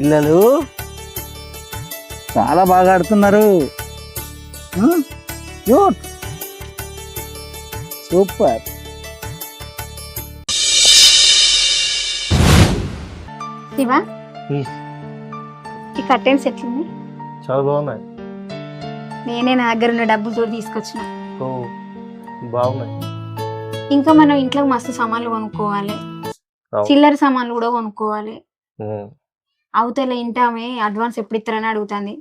పిల్లలు చాలా బాగా ఆడుతున్నారు. Cute, super. శివ, ఈ కర్టెన్స్ ఎట్లుంది? చాలా బాగున్నాయి. నేనే నా దగ్గర ఉన్న డబ్బులతో తీసుకొచ్చిన. ఓ బాగున్నాయి. ఇంకా మనం ఇంట్లో మస్తు సామాన్లు కొనుక్కోవాలి, చిల్లర సామాన్లు కూడా కొనుక్కోవాలి. అవతల ఇంటామే అడ్వాన్స్ ఎప్పుడు ఇస్తారని అడుగుతుంది.